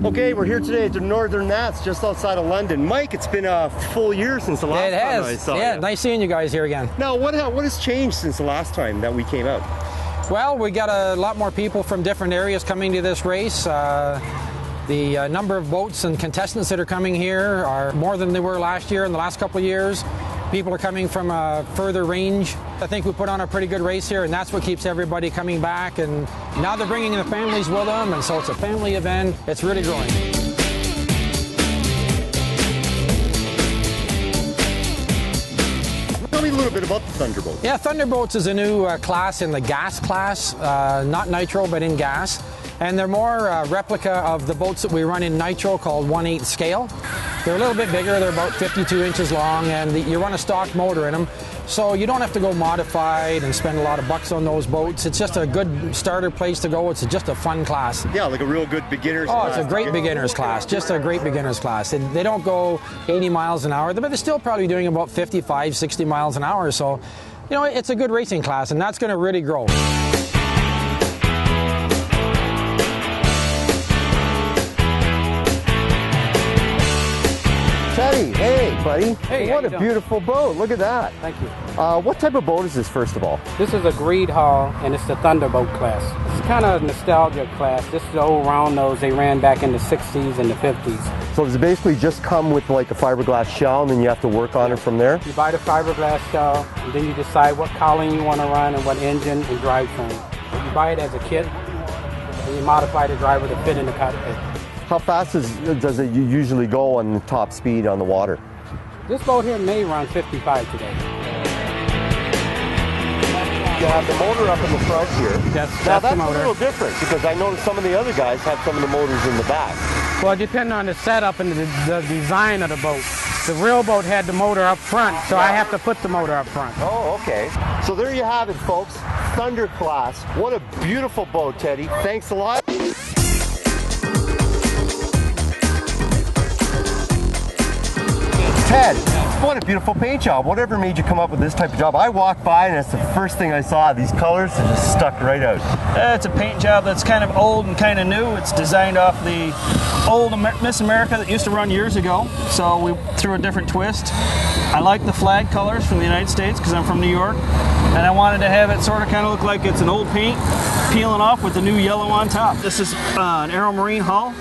Okay, we're here today at the Northern Nats just outside of London. Mike, it's been a full year since the last time I saw you. Yeah, nice seeing you guys here again. Now, what has changed since the last time that we came out? Well, we got a lot more people from different areas coming to this race. The number of boats and contestants that are coming here are more than they were last year and the last couple of years. People are coming from a further range. I think we put on a pretty good race here, and that's what keeps everybody coming back. And now they're bringing the families with them, and so it's a family event. It's really growing. Tell me a little bit about the Thunderbolt. Yeah, Thunderbolts is a new class in the gas class, not nitro, but in gas. And they're more replica of the boats that we run in nitro called 1/8 scale. They're a little bit bigger, they're about 52 inches long, and you run a stock motor in them. So you don't have to go modified and spend a lot of bucks on those boats. It's just a good starter place to go. It's just a fun class. Yeah, like a real good beginner's class. Oh, it's a great beginner's class, just a great beginner's class. They don't go 80 miles an hour, but they're still probably doing about 55, 60 miles an hour. So, you know, it's a good racing class, and that's going to really grow. Teddy, hey, buddy. Hey, what a beautiful boat. Look at that. Thank you. What type of boat is this, first of all? This is a Greed Hull, and it's the Thunderbolt class. It's kind of a nostalgia class. This is the old round nose they ran back in the 60s and the 50s. So does it basically just come with like a fiberglass shell, and then you have to work on it from there? You buy the fiberglass shell, and then you decide what cowling you want to run and what engine and drivetrain. You buy it as a kit, and you modify the driver to fit in the cockpit. How fast does it usually go on top speed on the water? This boat here may run 55 today. You have the motor up in the front here. That's the motor. A little different because I noticed some of the other guys have some of the motors in the back. Well, it depends on the setup and the design of the boat. The real boat had the motor up front, so I have to put the motor up front. Oh, okay. So there you have it, folks. Thunder class. What a beautiful boat, Teddy. Thanks a lot. Ted, what a beautiful paint job. Whatever made you come up with this type of job? I walked by and that's the first thing I saw. These colors are just stuck right out. It's a paint job that's kind of old and kind of new. It's designed off the old Miss America that used to run years ago. So we threw a different twist. I like the flag colors from the United States because I'm from New York. And I wanted to have it sort of kind of look like it's an old paint peeling off with the new yellow on top. This is an Aero Marine hull.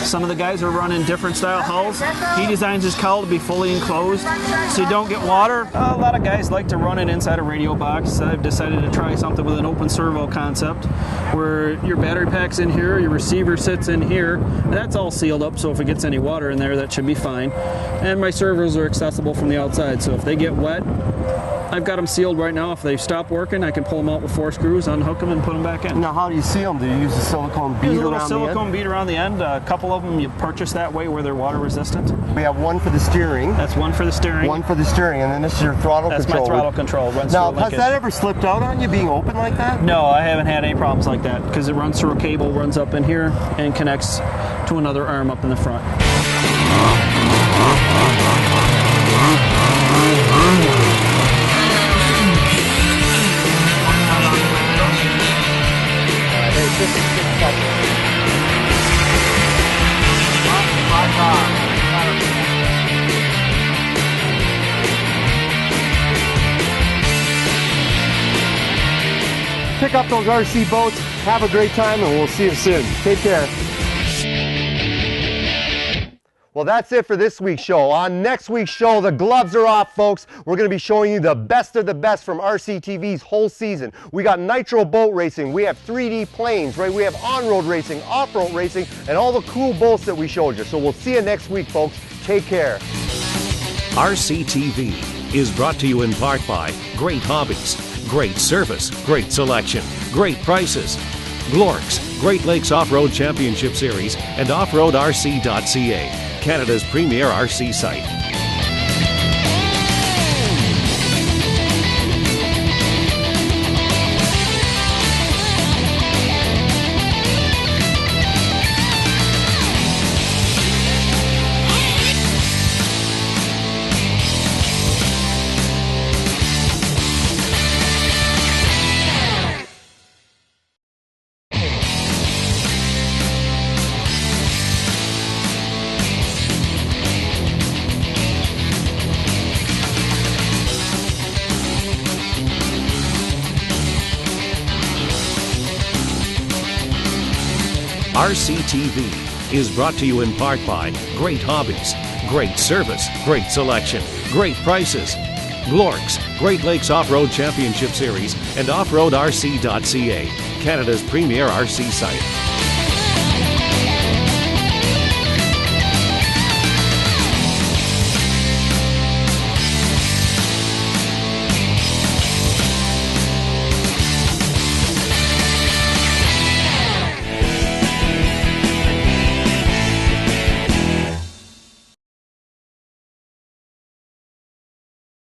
Some of the guys are running different style hulls. He designs his hull to be fully enclosed so you don't get water. A lot of guys like to run it inside a radio box. I've decided to try something with an open servo concept where your battery pack's in here, your receiver sits in here, and that's all sealed up, so if it gets any water in there, that should be fine. And my servos are accessible from the outside, so if they get wet, I've got them sealed right now. If they stop working, I can pull them out with 4 screws, unhook them, and put them back in. Now, how do you seal them? Do you use a silicone bead Use a around little the end? silicone bead around the end. A couple of them you purchase that way where they're water resistant. We have one for the steering. That's one for the steering. One for the steering, and then this is your throttle control. That's my throttle control. Runs now, through a has linkage. that ever slipped out on you being open like that? No, I haven't had any problems like that because it runs through a cable, runs up in here, and connects to another arm up in the front. Pick up those RC boats, have a great time, and we'll see you soon. Take care. Well, that's it for this week's show. On next week's show, the gloves are off, folks. We're going to be showing you the best of the best from RCTV's whole season. We got Nitro boat racing. We have 3D planes, right? We have on-road racing, off-road racing, and all the cool boats that we showed you. So we'll see you next week, folks. Take care. RCTV is brought to you in part by Great Hobbies, great service, great selection, great prices. Glorks, Great Lakes Off-Road Championship Series, and offroadrc.ca, Canada's premier RC site. RCTV is brought to you in part by Great Hobbies, great service, great selection, great prices. Glorks, Great Lakes Off-Road Championship Series, and OffRoadRC.ca, Canada's premier RC site.